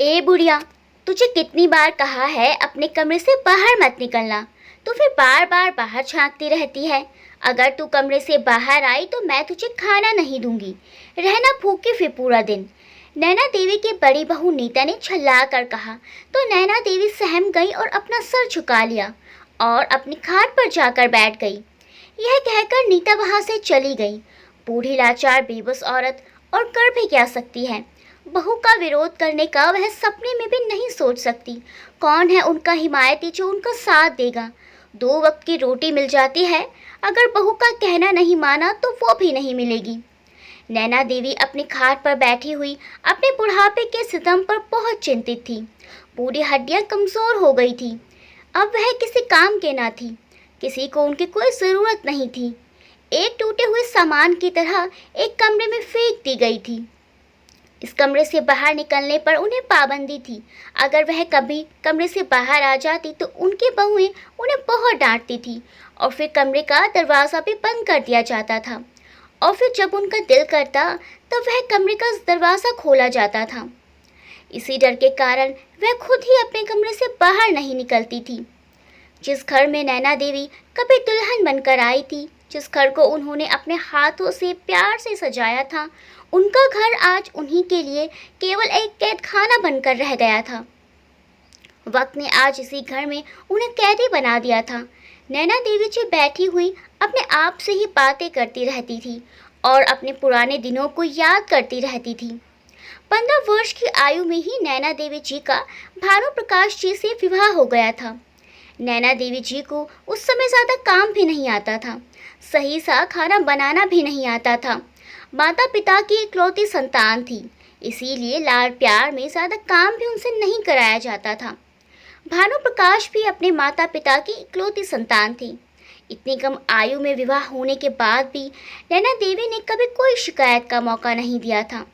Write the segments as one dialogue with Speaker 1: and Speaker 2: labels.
Speaker 1: ए बुढ़िया, तुझे कितनी बार कहा है अपने कमरे से बाहर मत निकलना। तू फिर बार बार बाहर झांकती रहती है। अगर तू कमरे से बाहर आई तो मैं तुझे खाना नहीं दूंगी। रहना भूखी फिर पूरा दिन। नैना देवी की बड़ी बहू नीता ने छल्ला कर कहा तो नैना देवी सहम गई और अपना सर झुका लिया और अपनी खाट पर जाकर बैठ गई। यह कहकर नीता वहां से चली गई। बूढ़ी लाचार बेबस औरत और कर भी क्या सकती है। बहू का विरोध करने का वह सपने में भी नहीं सोच सकती। कौन है उनका हिमायती जो उनका साथ देगा। 2 वक्त की रोटी मिल जाती है, अगर बहू का कहना नहीं माना तो वो भी नहीं मिलेगी। नैना देवी अपनी खाट पर बैठी हुई अपने बुढ़ापे के सितम पर बहुत चिंतित थी। पूरी हड्डियां कमजोर हो गई थी। अब वह किसी काम के ना थी। किसी को उनकी कोई ज़रूरत नहीं थी। एक टूटे हुए सामान की तरह एक कमरे में फेंक दी गई थी। इस कमरे से बाहर निकलने पर उन्हें पाबंदी थी। अगर वह कभी कमरे से बाहर आ जाती तो उनकी बहुएं उन्हें बहुत डांटती थी और फिर कमरे का दरवाज़ा भी बंद कर दिया जाता था। और फिर जब उनका दिल करता तब वह कमरे का दरवाज़ा खोला जाता था। इसी डर के कारण वह खुद ही अपने कमरे से बाहर नहीं निकलती थी। जिस घर में नैना देवी कभी दुल्हन बनकर आई थी, जिस घर को उन्होंने अपने हाथों से प्यार से सजाया था, उनका घर आज उन्हीं के लिए केवल एक कैद खाना बनकर रह गया था। वक्त ने आज इसी घर में उन्हें कैदी बना दिया था। नैना देवी जी बैठी हुई अपने आप से ही बातें करती रहती थी और अपने पुराने दिनों को याद करती रहती थी। 15 वर्ष की आयु में ही नैना देवी जी का भानु प्रकाश जी से विवाह हो गया था। नैना देवी जी को उस समय ज़्यादा काम भी नहीं आता था। सही सा खाना बनाना भी नहीं आता था। माता पिता की इकलौती संतान थी, इसीलिए लाड प्यार में ज़्यादा काम भी उनसे नहीं कराया जाता था। भानु प्रकाश भी अपने माता पिता की इकलौती संतान थे। इतनी कम आयु में विवाह होने के बाद भी नैना देवी ने कभी कोई शिकायत का मौका नहीं दिया था।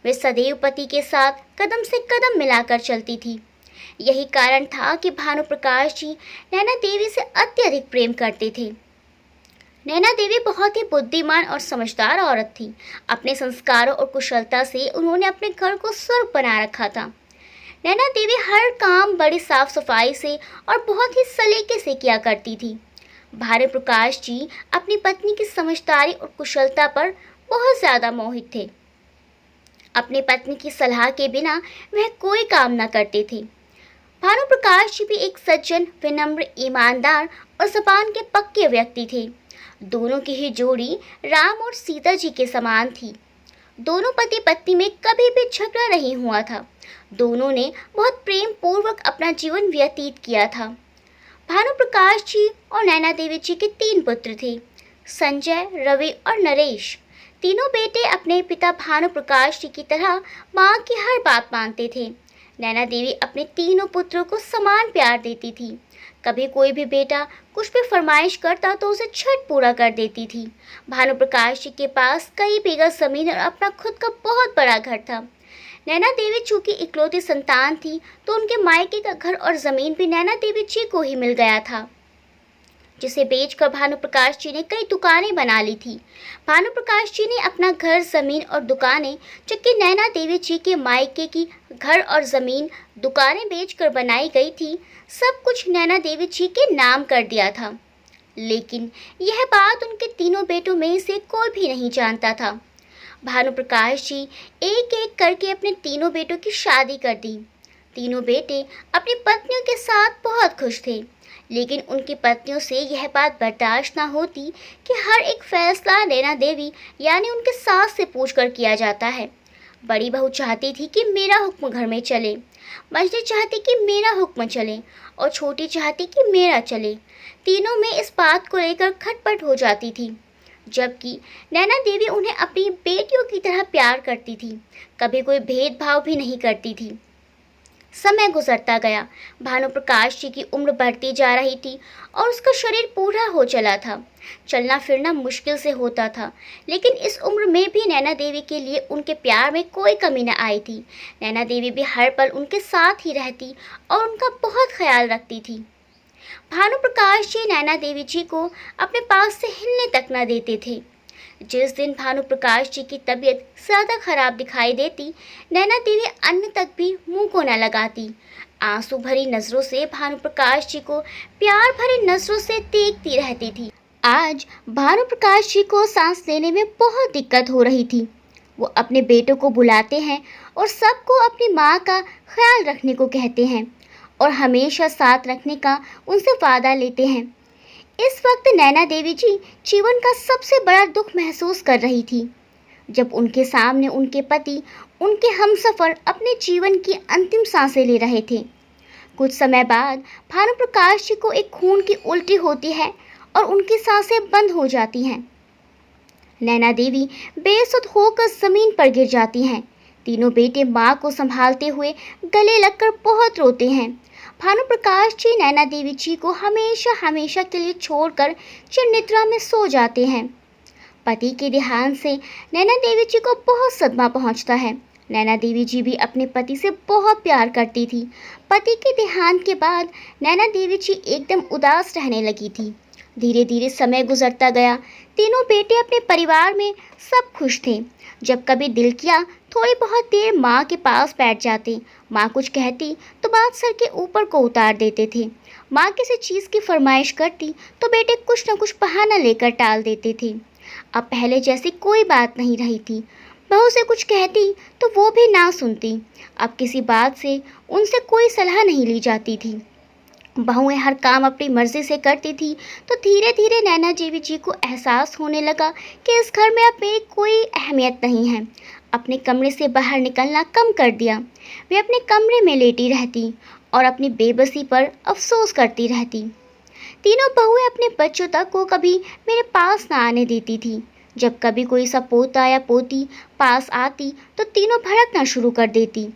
Speaker 1: वे सदैव पति के साथ कदम से कदम मिलाकर चलती थी। यही कारण था कि भानु प्रकाश जी नैना देवी से अत्यधिक प्रेम करते थे। नैना देवी बहुत ही बुद्धिमान और समझदार औरत थी। अपने संस्कारों और कुशलता से उन्होंने अपने घर को स्वर्ग बना रखा था। नैना देवी हर काम बड़ी साफ सफाई से और बहुत ही सलीके से किया करती थी। भानु प्रकाश जी अपनी पत्नी की समझदारी और कुशलता पर बहुत ज़्यादा मोहित थे। अपनी पत्नी की सलाह के बिना वह कोई काम न करते थे। भानु प्रकाश जी भी एक सज्जन, विनम्र, ईमानदार और ज़बान के पक्के व्यक्ति थे। दोनों की ही जोड़ी राम और सीता जी के समान थी। दोनों पति पत्नी में कभी भी झगड़ा नहीं हुआ था। दोनों ने बहुत प्रेम पूर्वक अपना जीवन व्यतीत किया था। भानु प्रकाश जी और नैना देवी जी के 3 पुत्र थे, संजय, रवि और नरेश। तीनों बेटे अपने पिता भानु प्रकाश जी की तरह माँ की हर बात मानते थे। नैना देवी अपने तीनों पुत्रों को समान प्यार देती थी। कभी कोई भी बेटा कुछ भी फरमाइश करता तो उसे झट पूरा कर देती थी। भानु प्रकाश जी के पास कई बीघा जमीन और अपना खुद का बहुत बड़ा घर था। नैना देवी चूंकि इकलौती संतान थी तो उनके मायके का घर और ज़मीन भी नैना देवी जी को ही मिल गया था, जिसे बेचकर भानु प्रकाश जी ने कई दुकानें बना ली थी। भानु प्रकाश जी ने अपना घर, ज़मीन और दुकानें, जबकि नैना देवी जी के मायके की घर और ज़मीन, दुकानें बेचकर बनाई गई थी, सब कुछ नैना देवी जी के नाम कर दिया था। लेकिन यह बात उनके तीनों बेटों में से कोई भी नहीं जानता था। भानु प्रकाश जी एक एक करके अपने तीनों बेटों की शादी कर दी। तीनों बेटे अपनी पत्नियों के साथ बहुत खुश थे, लेकिन उनकी पत्नियों से यह बात बर्दाश्त न होती कि हर एक फैसला नैना देवी यानी उनके सास से पूछकर किया जाता है। बड़ी बहू चाहती थी कि मेरा हुक्म घर में चले, मझली चाहती कि मेरा हुक्म चले और छोटी चाहती कि मेरा चले। तीनों में इस बात को लेकर खटपट हो जाती थी, जबकि नैना देवी उन्हें अपनी बेटियों की तरह प्यार करती थी, कभी कोई भेदभाव भी नहीं करती थी। समय गुजरता गया। भानु प्रकाश जी की उम्र बढ़ती जा रही थी और उसका शरीर बूढ़ा हो चला था। चलना फिरना मुश्किल से होता था, लेकिन इस उम्र में भी नैना देवी के लिए उनके प्यार में कोई कमी न आई थी। नैना देवी भी हर पल उनके साथ ही रहती और उनका बहुत ख्याल रखती थी। भानु प्रकाश जी नैना देवी जी को अपने पास से हिलने तक न देते थे। जिस दिन भानु प्रकाश जी की तबीयत ज़्यादा खराब दिखाई देती, नैना देवी अन्न तक भी मुंह को न लगाती। आंसू भरी नजरों से भानु प्रकाश जी को प्यार भरी नजरों से देखती रहती थी। आज भानु प्रकाश जी को सांस लेने में बहुत दिक्कत हो रही थी। वो अपने बेटों को बुलाते हैं और सबको अपनी माँ का ख्याल रखने को कहते हैं और हमेशा साथ रखने का उनसे वादा लेते हैं। इस वक्त नैना देवी जी जीवन का सबसे बड़ा दुख महसूस कर रही थी, जब उनके सामने उनके पति, उनके हमसफर अपने जीवन की अंतिम सांसें ले रहे थे। कुछ समय बाद भानु प्रकाश जी को एक खून की उल्टी होती है और उनकी सांसें बंद हो जाती हैं। नैना देवी बेसुध होकर जमीन पर गिर जाती हैं। तीनों बेटे माँ को संभालते हुए गले लगकर बहुत रोते हैं। भानु प्रकाश जी नैना देवी जी को हमेशा हमेशा के लिए छोड़कर चिरनिद्रा में सो जाते हैं। पति के देहांत से नैना देवी जी को बहुत सदमा पहुंचता है। नैना देवी जी भी अपने पति से बहुत प्यार करती थी। पति के देहांत के बाद नैना देवी जी एकदम उदास रहने लगी थी। धीरे धीरे समय गुजरता गया। तीनों बेटे अपने परिवार में सब खुश थे। जब कभी दिल किया थोड़ी बहुत देर माँ के पास बैठ जाते। माँ कुछ कहती तो बात सर के ऊपर को उतार देते थे। माँ किसी चीज़ की फरमाइश करती तो बेटे कुछ न कुछ बहाना लेकर टाल देते थे। अब पहले जैसी कोई बात नहीं रही थी। बहू से कुछ कहती तो वो भी ना सुनती। अब किसी बात से उनसे कोई सलाह नहीं ली जाती थी। बहुएं हर काम अपनी मर्जी से करती थी। तो धीरे धीरे नैना देवी जी को एहसास होने लगा कि इस घर में अब मेरी कोई अहमियत नहीं है। अपने कमरे से बाहर निकलना कम कर दिया। वे अपने कमरे में लेटी रहती और अपनी बेबसी पर अफसोस करती रहती। तीनों बहुएं अपने बच्चों तक को कभी मेरे पास ना आने देती थी। जब कभी कोई सा पोता या पोती पास आती तो तीनों भड़कना शुरू कर देती।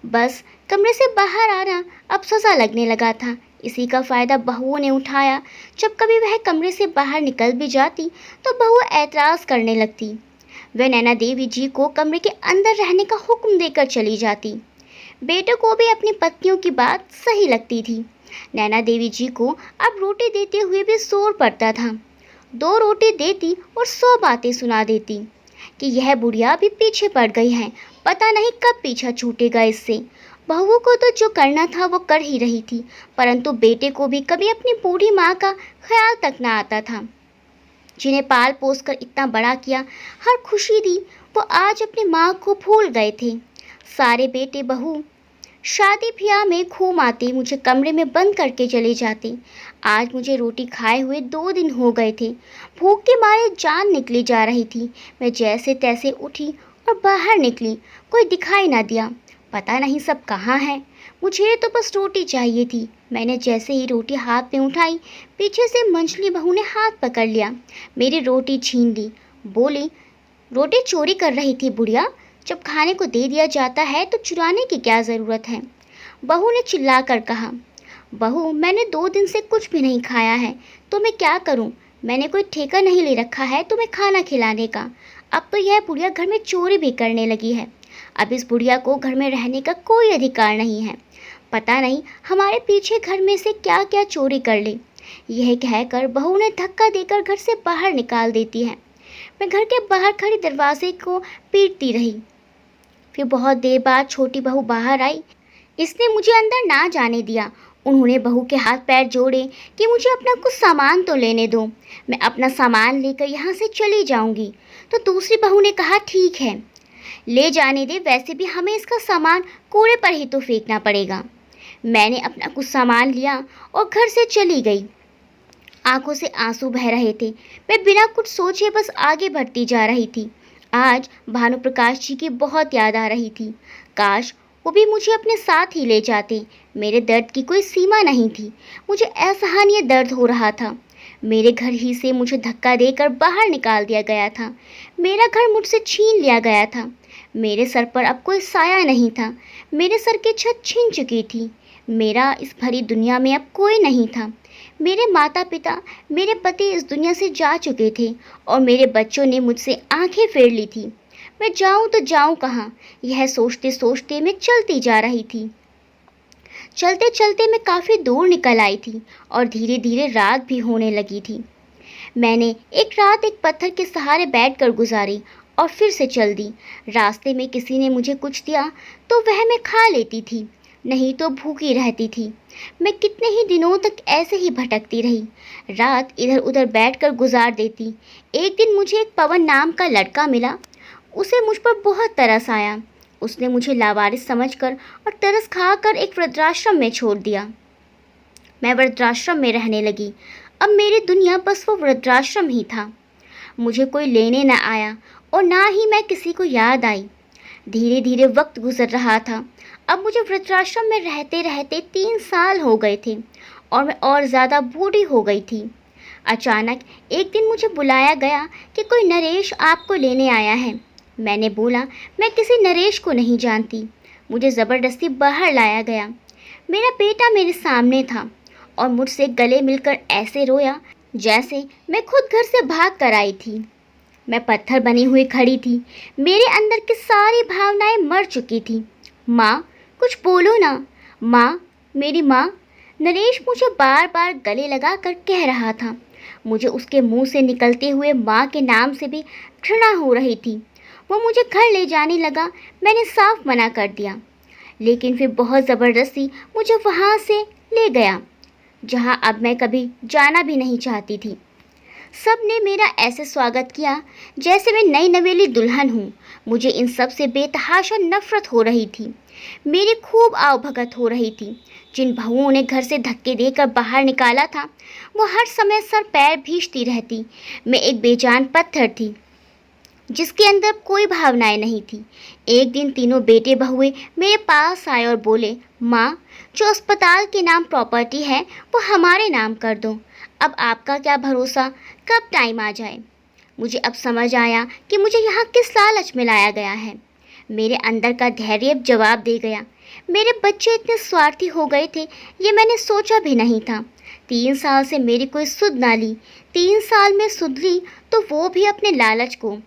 Speaker 1: बस कमरे से बाहर आना अब सजा लगने लगा था। इसी का फ़ायदा बहुओं ने उठाया। जब कभी वह कमरे से बाहर निकल भी जाती तो बहू ऐतराज़ करने लगती। वह नैना देवी जी को कमरे के अंदर रहने का हुक्म देकर चली जाती। बेटों को भी अपनी पत्नियों की बात सही लगती थी। नैना देवी जी को अब रोटी देते हुए भी जोर पड़ता था। 2 रोटी देती और 100 बातें सुना देती कि यह बुढ़िया भी पीछे पड़ गई है, पता नहीं कब पीछा छूटेगा इससे। बहुओं को तो जो करना था वो कर ही रही थी, परंतु बेटे को भी कभी अपनी बूढ़ी माँ का ख्याल तक ना आता था, जिन्हें पाल पोस कर इतना बड़ा किया, हर खुशी दी, वो आज अपनी माँ को भूल गए थे। सारे बेटे बहू शादी ब्याह में घूम आते, मुझे कमरे में बंद करके चले जाते। आज मुझे रोटी खाए हुए 2 दिन हो गए थे। भूख के मारे जान निकली जा रही थी। मैं जैसे तैसे उठी और बाहर निकली। कोई दिखाई ना दिया। पता नहीं सब कहाँ हैं। मुझे तो बस रोटी चाहिए थी। मैंने जैसे ही रोटी हाथ में उठाई, पीछे से मंझली बहू ने हाथ पकड़ लिया, मेरी रोटी छीन ली। बोली, रोटी चोरी कर रही थी बुढ़िया, जब खाने को दे दिया जाता है तो चुराने की क्या ज़रूरत है। बहू ने चिल्लाकर कहा, बहू मैंने 2 दिन से कुछ भी नहीं खाया है, तो मैं क्या करूं? मैंने कोई ठेका नहीं ले रखा है तुम्हें खाना खिलाने का। अब तो यह बुढ़िया घर में चोरी भी करने लगी है। अब इस बुढ़िया को घर में रहने का कोई अधिकार नहीं है। पता नहीं हमारे पीछे घर में से क्या क्या चोरी कर ले। यह कहकर बहू ने धक्का देकर घर से बाहर निकाल देती है। मैं घर के बाहर खड़ी दरवाजे को पीटती रही। फिर बहुत देर बाद छोटी बहू बाहर आई। इसने मुझे अंदर ना जाने दिया। उन्होंने बहू के हाथ पैर जोड़े कि मुझे अपना कुछ सामान तो लेने दो, मैं अपना सामान लेकर यहाँ से चली जाऊँगी। तो दूसरी बहू ने कहा, ठीक है ले जाने दे, वैसे भी हमें इसका सामान कूड़े पर ही तो फेंकना पड़ेगा। मैंने अपना कुछ सामान लिया और घर से चली गई। आंखों से आंसू बह रहे थे। मैं बिना कुछ सोचे बस आगे बढ़ती जा रही थी। आज भानु प्रकाश जी की बहुत याद आ रही थी। काश वो भी मुझे अपने साथ ही ले जाते। मेरे दर्द की कोई सीमा नहीं थी। मुझे असहनीय दर्द हो रहा था। मेरे घर ही से मुझे धक्का देकर बाहर निकाल दिया गया था। मेरा घर मुझसे छीन लिया गया था। मेरे सर पर अब कोई साया नहीं था। मेरे सर की छत छीन चुकी थी। मेरा इस भरी दुनिया में अब कोई नहीं था। मेरे माता पिता, मेरे पति इस दुनिया से जा चुके थे और मेरे बच्चों ने मुझसे आंखें फेर ली थी। मैं जाऊं तो जाऊं कहाँ, यह सोचते सोचते मैं चलती जा रही थी। चलते चलते मैं काफ़ी दूर निकल आई थी और धीरे धीरे रात भी होने लगी थी। मैंने एक रात एक पत्थर के सहारे बैठकर गुजारी और फिर से चल दी। रास्ते में किसी ने मुझे कुछ दिया तो वह मैं खा लेती थी, नहीं तो भूखी रहती थी। मैं कितने ही दिनों तक ऐसे ही भटकती रही, रात इधर उधर बैठकर गुजार देती। एक दिन मुझे एक पवन नाम का लड़का मिला। उसे मुझ पर बहुत तरस आया। उसने मुझे लावारिस समझकर और तरस खाकर एक वृद्धाश्रम में छोड़ दिया। मैं वृद्धाश्रम में रहने लगी। अब मेरी दुनिया बस वो वृद्धाश्रम ही था। मुझे कोई लेने न आया और ना ही मैं किसी को याद आई। धीरे धीरे वक्त गुजर रहा था। अब मुझे वृद्धाश्रम में रहते रहते 3 साल हो गए थे और मैं और ज़्यादा बूढ़ी हो गई थी। अचानक एक दिन मुझे बुलाया गया कि कोई नरेश आपको लेने आया है। मैंने बोला, मैं किसी नरेश को नहीं जानती। मुझे ज़बरदस्ती बाहर लाया गया। मेरा बेटा मेरे सामने था और मुझसे गले मिलकर ऐसे रोया जैसे मैं खुद घर से भाग कर आई थी। मैं पत्थर बनी हुई खड़ी थी। मेरे अंदर की सारी भावनाएं मर चुकी थी। माँ, कुछ बोलो ना। माँ, मेरी माँ। नरेश मुझे बार बार गले लगा कर कह रहा था। मुझे उसके मुंह से निकलते हुए माँ के नाम से भी घृणा हो रही थी। वो मुझे घर ले जाने लगा। मैंने साफ मना कर दिया, लेकिन फिर बहुत ज़बरदस्ती मुझे वहाँ से ले गया जहाँ अब मैं कभी जाना भी नहीं चाहती थी। सब ने मेरा ऐसे स्वागत किया जैसे मैं नई नवेली दुल्हन हूँ। मुझे इन सब से बेतहाशा नफरत हो रही थी। मेरी खूब आवभगत हो रही थी। जिन बहुओं ने घर से धक्के देकर बाहर निकाला था वो हर समय सर पैर भींचती रहती। मैं एक बेजान पत्थर थी जिसके अंदर कोई भावनाएं नहीं थी। एक दिन तीनों बेटे बहुए मेरे पास आए और बोले, माँ, जो अस्पताल के नाम प्रॉपर्टी है वो हमारे नाम कर दो। अब आपका क्या भरोसा कब टाइम आ जाए। मुझे अब समझ आया कि मुझे यहाँ किस लालच में लाया गया है। मेरे अंदर का धैर्य अब जवाब दे गया। मेरे बच्चे इतने स्वार्थी हो गए थे ये मैंने सोचा भी नहीं था। 3 साल से मेरी कोई सुध ना ली। 3 साल में सुधरी तो वो भी अपने लालच को।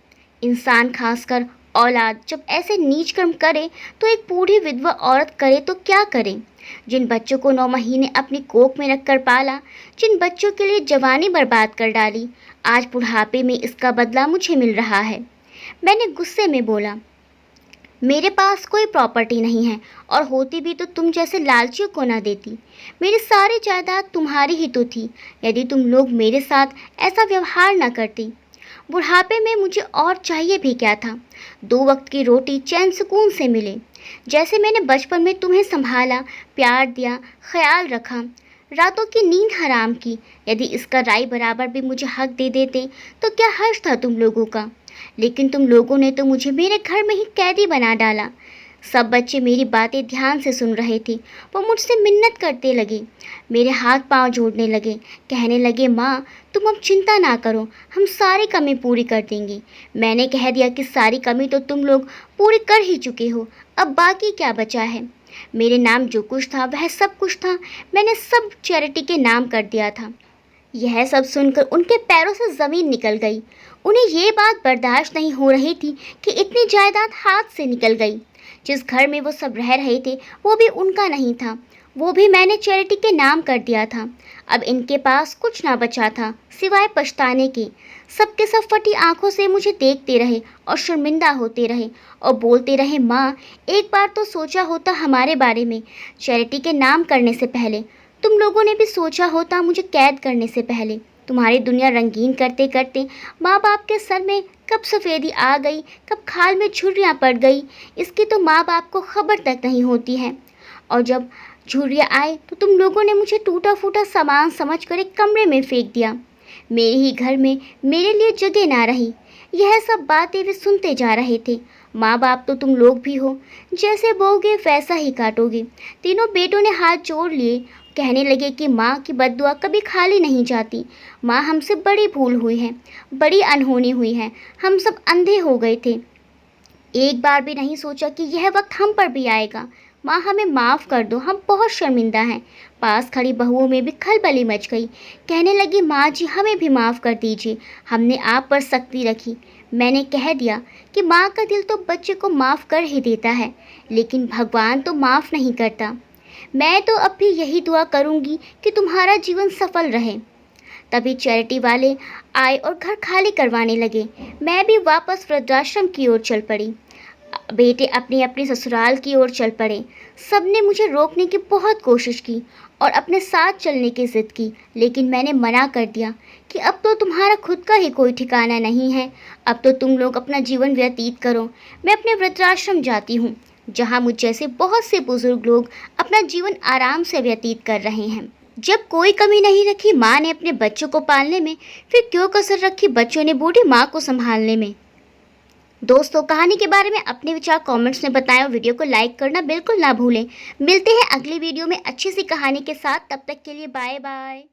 Speaker 1: इंसान, खासकर औलाद, जब ऐसे नीच कर्म करे तो एक बूढ़ी विधवा औरत करे तो क्या करे। जिन बच्चों को 9 महीने अपनी कोख में रखकर पाला, जिन बच्चों के लिए जवानी बर्बाद कर डाली, आज बुढ़ापे में इसका बदला मुझे मिल रहा है। मैंने गुस्से में बोला, मेरे पास कोई प्रॉपर्टी नहीं है और होती भी तो तुम जैसे लालचियों को ना देती। मेरी सारी जायदाद तुम्हारी ही तो थी यदि तुम लोग मेरे साथ ऐसा व्यवहार ना करती। बुढ़ापे में मुझे और चाहिए भी क्या था। 2 वक्त की रोटी चैन सुकून से मिले। जैसे मैंने बचपन में तुम्हें संभाला, प्यार दिया, ख्याल रखा, रातों की नींद हराम की। यदि इसका राय बराबर भी मुझे हक दे देते तो क्या हर्ष था तुम लोगों का। लेकिन तुम लोगों ने तो मुझे मेरे घर में ही कैदी बना डाला। सब बच्चे मेरी बातें ध्यान से सुन रहे थे। वो मुझसे मिन्नत करते लगे, मेरे हाथ पांव जोड़ने लगे, कहने लगे, माँ, तुम अब चिंता ना करो, हम सारी कमी पूरी कर देंगे। मैंने कह दिया कि सारी कमी तो तुम लोग पूरी कर ही चुके हो, अब बाकी क्या बचा है। मेरे नाम जो कुछ था वह सब कुछ था। मैंने सब चैरिटी के नाम कर दिया था। यह सब सुनकर उनके पैरों से ज़मीन निकल गई। उन्हें ये बात बर्दाश्त नहीं हो रही थी कि इतनी जायदाद हाथ से निकल गई। जिस घर में वो सब रह रहे थे वो भी उनका नहीं था, वो भी मैंने चैरिटी के नाम कर दिया था। अब इनके पास कुछ ना बचा था सिवाय पछताने के। सबके सब फटी आंखों से मुझे देखते रहे और शर्मिंदा होते रहे और बोलते रहे, माँ, एक बार तो सोचा होता हमारे बारे में। चैरिटी के नाम करने से पहले तुम लोगों ने भी सोचा होता, मुझे कैद करने से पहले। तुम्हारी दुनिया रंगीन करते करते माँ बाप के सर में कब सफ़ेदी आ गई, कब खाल में झुर्रियाँ पड़ गई, इसकी तो माँ बाप को खबर तक नहीं होती है। और जब झुर्रियाँ आए तो तुम लोगों ने मुझे टूटा फूटा सामान समझकर एक कमरे में फेंक दिया। मेरे ही घर में मेरे लिए जगह ना रही। यह सब बातें वे सुनते जा रहे थे। माँ बाप तो तुम लोग भी हो, जैसे बोओगे वैसा ही काटोगे। तीनों बेटों ने हाथ जोड़ लिए, कहने लगे कि माँ की बद्दुआ कभी खाली नहीं जाती। माँ, हमसे बड़ी भूल हुई है, बड़ी अनहोनी हुई है। हम सब अंधे हो गए थे। एक बार भी नहीं सोचा कि यह वक्त हम पर भी आएगा। माँ, हमें माफ़ कर दो, हम बहुत शर्मिंदा हैं। पास खड़ी बहुओं में भी खलबली मच गई। कहने लगी, माँ जी, हमें भी माफ़ कर दीजिए, हमने आप पर सख्ती रखी। मैंने कह दिया कि माँ का दिल तो बच्चे को माफ़ कर ही देता है, लेकिन भगवान तो माफ़ नहीं करता। मैं तो अब भी यही दुआ करूँगी कि तुम्हारा जीवन सफल रहे। तभी चैरिटी वाले आए और घर खाली करवाने लगे। मैं भी वापस वृद्धाश्रम की ओर चल पड़ी। बेटे अपनी अपनी ससुराल की ओर चल पड़े। सबने मुझे रोकने की बहुत कोशिश की और अपने साथ चलने की जिद की, लेकिन मैंने मना कर दिया कि अब तो तुम्हारा खुद का ही कोई ठिकाना नहीं है। अब तो तुम लोग अपना जीवन व्यतीत करो। मैं अपने वृद्धाश्रम जाती हूँ, जहाँ मुझ जैसे बहुत से बुजुर्ग लोग अपना जीवन आराम से व्यतीत कर रहे हैं। जब कोई कमी नहीं रखी माँ ने अपने बच्चों को पालने में, फिर क्यों कसर रखी बच्चों ने बूढ़ी माँ को संभालने में। दोस्तों, कहानी के बारे में अपने विचार कमेंट्स में बताएं और वीडियो को लाइक करना बिल्कुल ना भूलें। मिलते हैं अगली वीडियो में अच्छी सी कहानी के साथ। तब तक के लिए बाय बाय।